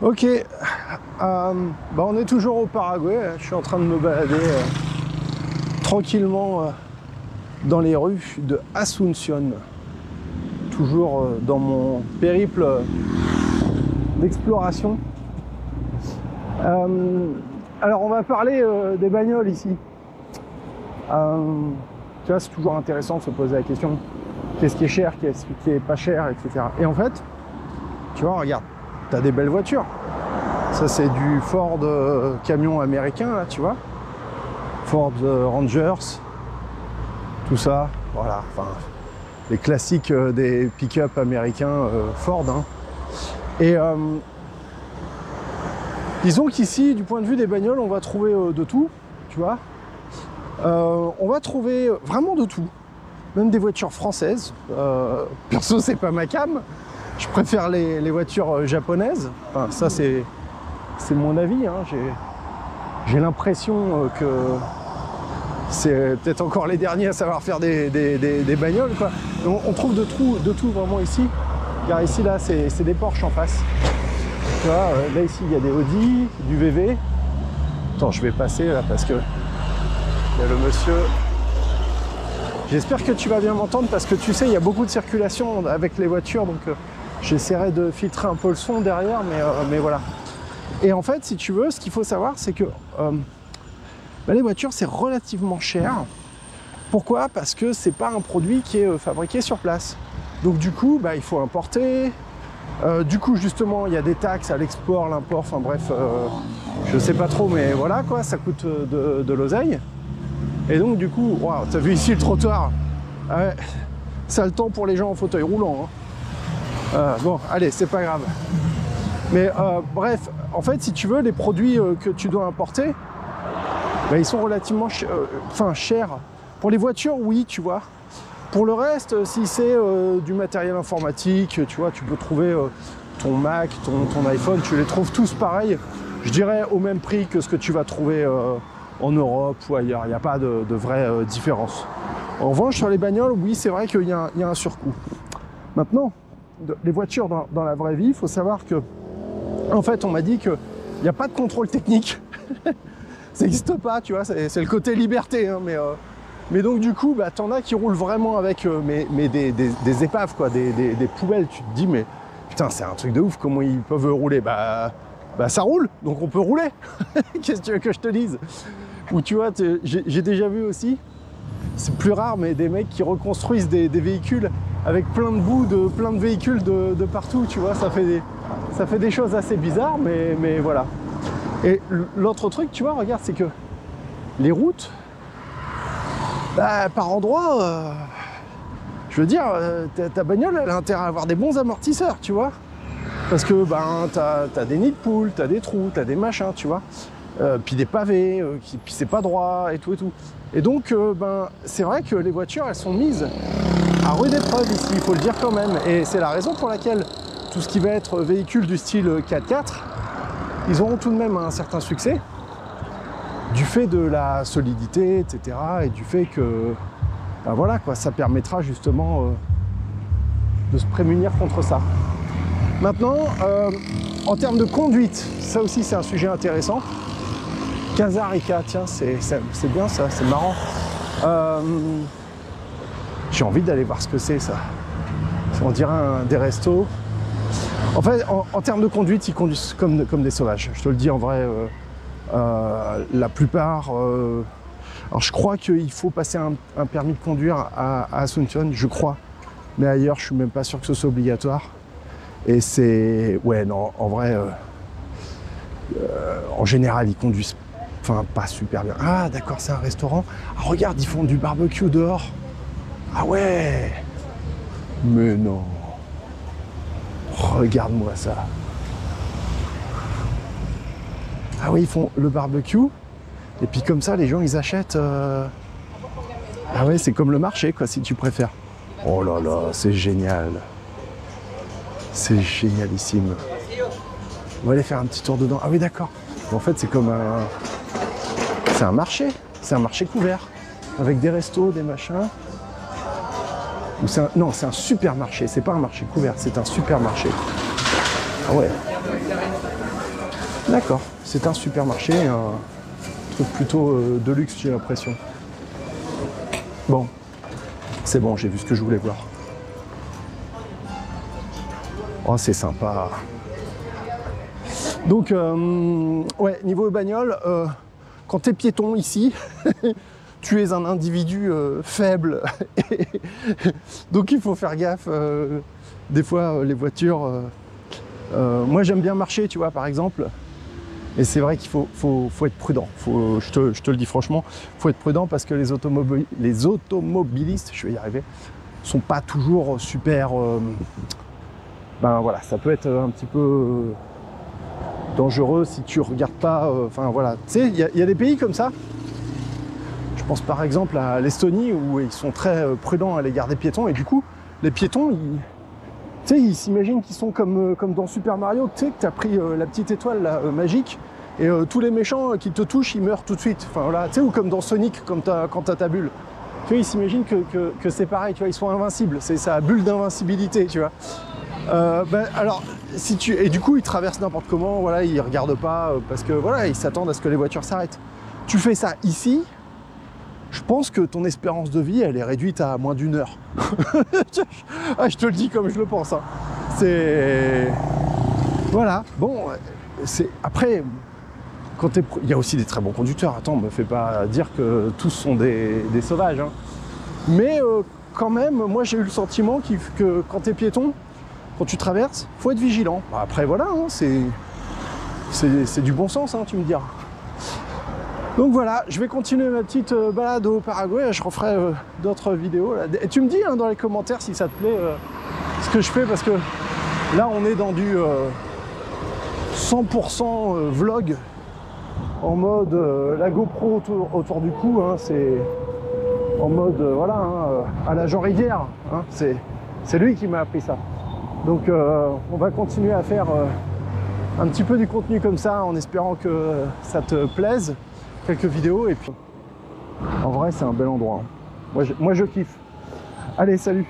Ok, on est toujours au Paraguay. Je suis en train de me balader tranquillement dans les rues de Asunción. Toujours dans mon périple d'exploration. Alors on va parler des bagnoles ici. Tu vois, c'est toujours intéressant de se poser la question qu'est-ce qui est cher, qu'est-ce qui est pas cher, etc. Et en fait, tu vois, regarde, t'as des belles voitures. Ça, c'est du Ford camion américain, là, tu vois. Ford Rangers, tout ça, voilà. Enfin, les classiques des pick-up américains Ford. Hein. Et disons qu'ici, du point de vue des bagnoles, on va trouver de tout, tu vois. On va trouver vraiment de tout. Même des voitures françaises. Perso, c'est pas ma cam. Je préfère les voitures japonaises. Enfin, ça, c'est mon avis. Hein. J'ai l'impression que c'est peut-être encore les derniers à savoir faire des bagnoles, quoi. Donc, on trouve de tout vraiment ici. Car ici, là, c'est des Porsche en face. Tu vois, là, ici, il y a des Audi, du VV. Attends, je vais passer là parce que il y a le monsieur. J'espère que tu vas bien m'entendre parce que tu sais, il y a beaucoup de circulation avec les voitures, donc j'essaierai de filtrer un peu le son derrière, mais voilà. Et en fait, si tu veux, ce qu'il faut savoir, c'est que les voitures, c'est relativement cher. Pourquoi? Parce que c'est pas un produit qui est fabriqué sur place. Donc du coup, il faut importer. Du coup, justement, il y a des taxes à l'export, l'import, enfin bref, je sais pas trop, mais voilà quoi, ça coûte de l'oseille. Et donc du coup, wow, t'as vu ici le trottoir, ouais, ça a le temps pour les gens en fauteuil roulant. Hein. Bon, allez, c'est pas grave. Mais bref, en fait, si tu veux, les produits que tu dois importer, ils sont relativement chers. Pour les voitures, oui, tu vois. Pour le reste, si c'est du matériel informatique, tu vois, tu peux trouver ton Mac, ton iPhone, tu les trouves tous pareils, je dirais au même prix que ce que tu vas trouver en Europe ou ailleurs. Il n'y a pas de vraie différence. En revanche, sur les bagnoles, oui, c'est vrai qu'il y a un surcoût. Maintenant, les voitures dans la vraie vie, il faut savoir que, en fait, on m'a dit qu'il n'y a pas de contrôle technique. Ça n'existe pas, tu vois, c'est le côté liberté. Hein, mais donc, du coup, t'en as qui roulent vraiment avec des épaves, quoi, des poubelles. Tu te dis, mais putain, c'est un truc de ouf, comment ils peuvent rouler? Ça roule, donc on peut rouler. Qu'est-ce que tu veux que je te dise? Ou tu vois, j'ai déjà vu aussi, c'est plus rare, mais des mecs qui reconstruisent des véhicules avec plein de bouts de plein de véhicules de partout, tu vois, ça fait des choses assez bizarres, mais voilà. Et l'autre truc, tu vois, regarde, c'est que les routes, par endroit, je veux dire, ta bagnole, elle a intérêt à avoir des bons amortisseurs, tu vois. Parce que t'as des nids de poules, t'as des trous, t'as des machins, tu vois. Puis des pavés, puis c'est pas droit et tout et tout. Et donc, c'est vrai que les voitures, elles sont mises à rude épreuve ici, il faut le dire quand même. Et c'est la raison pour laquelle tout ce qui va être véhicule du style 4x4, ils auront tout de même un certain succès, du fait de la solidité, etc. Et du fait que, voilà quoi, ça permettra justement de se prémunir contre ça. Maintenant, en termes de conduite, ça aussi c'est un sujet intéressant. Casa Rica, tiens, c'est bien ça, c'est marrant. J'ai envie d'aller voir ce que c'est ça. On dirait des restos. En fait, en termes de conduite, ils conduisent comme des sauvages. Je te le dis en vrai, la plupart... alors je crois qu'il faut passer un permis de conduire à Asunción, je crois. Mais ailleurs, je suis même pas sûr que ce soit obligatoire. Et c'est... Ouais, non, en vrai, en général, ils conduisent pas super bien. Ah, d'accord, c'est un restaurant. Ah, regarde, ils font du barbecue dehors. Ah ouais. Mais non. Regarde-moi ça. Ah oui, ils font le barbecue. Et puis comme ça, les gens, ils achètent... Ah ouais, c'est comme le marché, quoi, si tu préfères. Oh là là, c'est génial. C'est génialissime. On va aller faire un petit tour dedans. Ah oui, d'accord. En fait, c'est comme un... C'est un marché. C'est un marché couvert. Avec des restos, des machins. Ou non, c'est un supermarché. C'est pas un marché couvert, c'est un supermarché. Ah ouais. D'accord, c'est un supermarché, un truc plutôt de luxe, j'ai l'impression. Bon, c'est bon, j'ai vu ce que je voulais voir. Oh, c'est sympa. Donc, ouais, niveau bagnole, quand t'es piéton ici, tu es un individu faible. Donc, il faut faire gaffe. Des fois, les voitures... moi, j'aime bien marcher, tu vois, par exemple. Et c'est vrai qu'il faut être prudent. Je te le dis franchement, il faut être prudent parce que les automobilistes, je vais y arriver, sont pas toujours super... ben voilà, ça peut être un petit peu dangereux si tu regardes pas... Enfin voilà, tu sais, il y a des pays comme ça. Je pense par exemple à l'Estonie où ils sont très prudents à l'égard des piétons. Et du coup, les piétons, tu sais, ils s'imaginent qu'ils sont comme dans Super Mario, tu sais, que tu as pris la petite étoile là, magique, et tous les méchants qui te touchent, ils meurent tout de suite. Enfin voilà, tu sais, ou comme dans Sonic, quand tu as ta bulle. Tu vois, ils s'imaginent que c'est pareil, tu vois, ils sont invincibles. C'est sa bulle d'invincibilité, tu vois. Ben, alors, si tu... Et du coup, ils traversent n'importe comment, voilà, ils regardent pas, parce que voilà, ils s'attendent à ce que les voitures s'arrêtent. Tu fais ça ici, je pense que ton espérance de vie, elle est réduite à moins d'1 heure. Ah, je te le dis comme je le pense. Hein. C'est... Voilà. Bon, c'est... Après, quand il y a aussi des très bons conducteurs. Attends, me fais pas dire que tous sont des sauvages. Hein. Mais quand même, moi, j'ai eu le sentiment que quand t'es piéton, quand tu traverses, faut être vigilant. Après, voilà, hein, c'est du bon sens, hein, tu me diras. Donc voilà, je vais continuer ma petite balade au Paraguay, je referai d'autres vidéos. Là. Et tu me dis hein, dans les commentaires si ça te plaît ce que je fais, parce que là on est dans du 100% vlog, en mode la GoPro autour du cou, hein, c'est en mode voilà, hein, à la Jean Rivière, hein, c'est lui qui m'a appris ça. Donc on va continuer à faire un petit peu du contenu comme ça, en espérant que ça te plaise. Quelques vidéos et puis en vrai c'est un bel endroit. Moi je kiffe. Allez, salut!